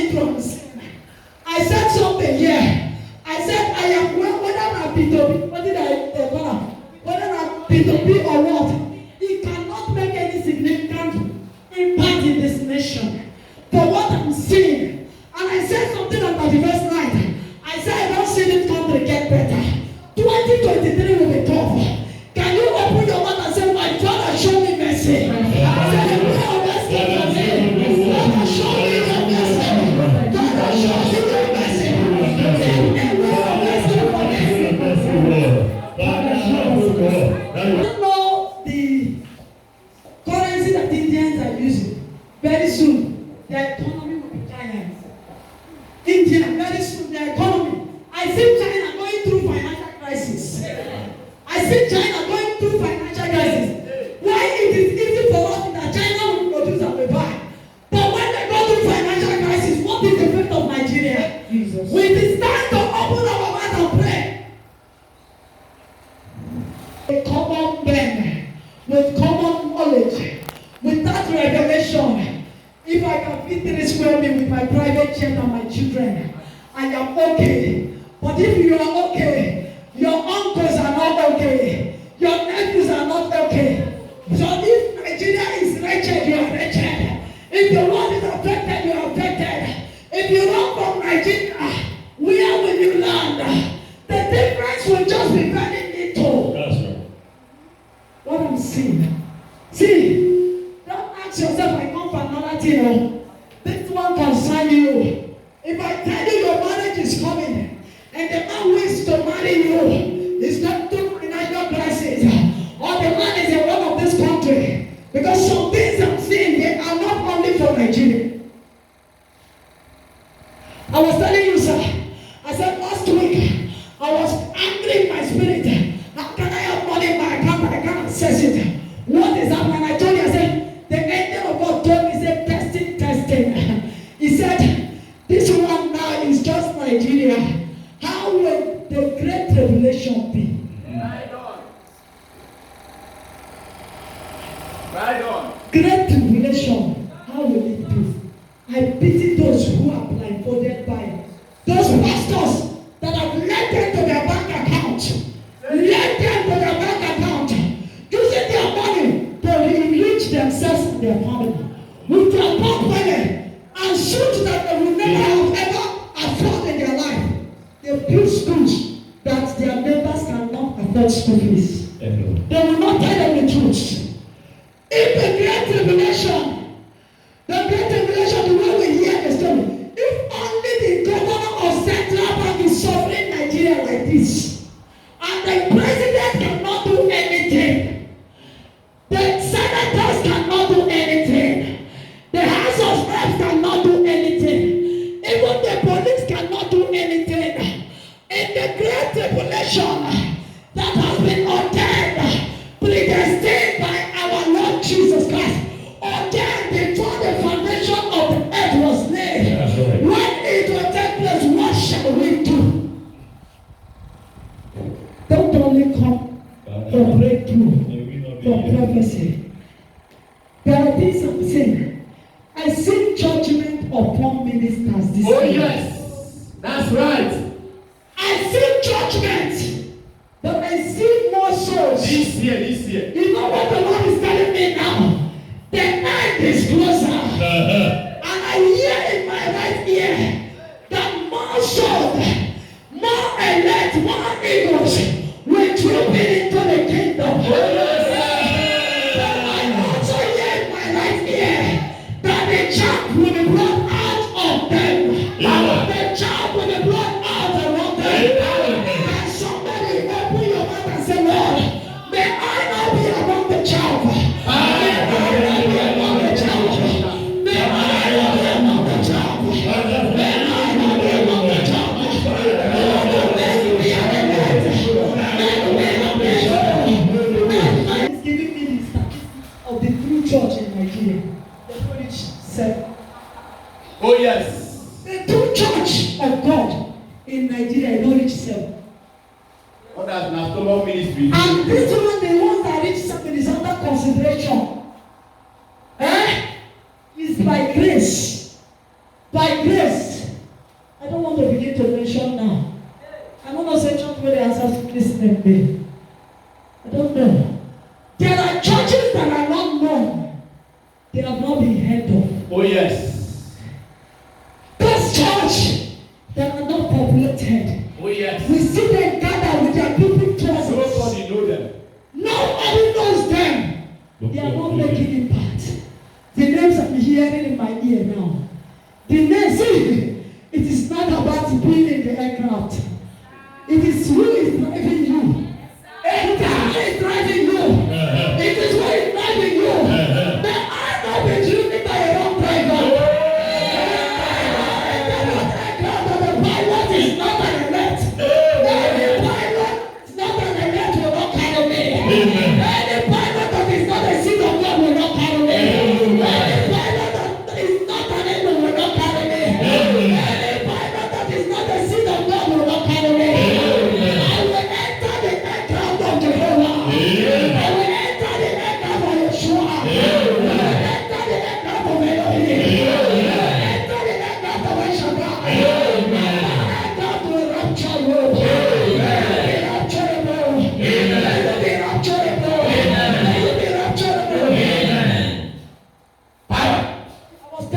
it from sin. I said something here. I said I am whether I'm P2P, whether I'm P2P or what, it cannot make any significant impact in this nation. For what I'm seeing, and I said something on 31st night. I said I don't see this country get better. 2023 will be tough. Can you open your mouth and say, my Father, show me mercy? God has shown me your mercy. God has shown me your mercy. I don't know the currency that Indians are using. Very soon, their economy will be giant. India, very soon, their economy. I see China going through financial crisis. I see China going through financial crisis. Why it is easy for us that China will produce and we buy. But when they go through financial crisis, what is the fate of Nigeria? Jesus. It is time to open our mouth and pray. A common man with common knowledge, with that revelation. If I can fit 3 square meals with my private jet and my children, I am okay. But if you are okay, your uncles are not okay, your nephews are not okay. So if Nigeria is wretched, you are wretched. If the world is affected, you are affected. If you run from Nigeria, where will you land? The difference will just be very little. That's right. What I'm seeing. See, don't ask yourself, I come for another thing. This one concern you. If I tell you your marriage is coming, and the man who is to marry you is not through financial crisis, or the man is a one of this country, because some things I'm seeing, they are not only for Nigeria. I was telling you, sir, I said last week, I was angry in my spirit. How can I have money in my account? I can't access it. What is happening? I told you, I said, the angel of God told me, he said, testing. He said, this one now is just Nigeria. How will the great tribulation be? Right on. Right on. Great tribulation, how will it be? I pity those who are blindfolded by those pastors that have led them to their bank account. Led them to their bank account. Using their money to enrich themselves and their family. With their portfolio and suits that they will never have ever afford in their life. They build schools that their members cannot afford school fees. They will not tell them the truth. If the great tribulation, the way we hear the story, if only the governor of Central Bank is suffering Nigeria like this, and the president cannot do anything, the senators cannot do anything, the House of Reps cannot do anything, even the police cannot do anything. In the great tribulation that has been ordained, predestined by our Lord Jesus Christ, ordained before the foundation of the earth was laid. Right. When it will take place, what shall we do? Don't only come for breakthrough, for prophecy. There are things I'm saying. I see judgment upon ministers this year. Oh yes, that's right. I see judgment, but I see more souls. This year. You know what the Lord is telling me now? The end is closer. And I hear in my right ear that more souls, more elect, more eagles will troop into the kingdom. But I also hear in my right ear that the chaff will be brought out of them. The chaff will be brought out around them. And somebody open your mouth and say, Lord, may I not be among the chaff. May I not be among the chaff. May I not be among the chaff. May I not be among the chaff. It's giving me the statistics of the true church in Nigeria. The Polish said, oh yes. The true church of God in Nigeria is not reach 7. What has National ministry? And this one, the ones that reach 7 is under consideration. It's by grace. By by grace. I don't want to begin to mention now. I don't know say church where the answers listening be. I don't know. There are churches that are not known. They have not been heard of. Oh yes. Those church that are not populated. Oh yes. We see them gather with their people closets. Nobody know them. Nobody knows them. They are not making impact. The names I'm hearing in my ear now. The names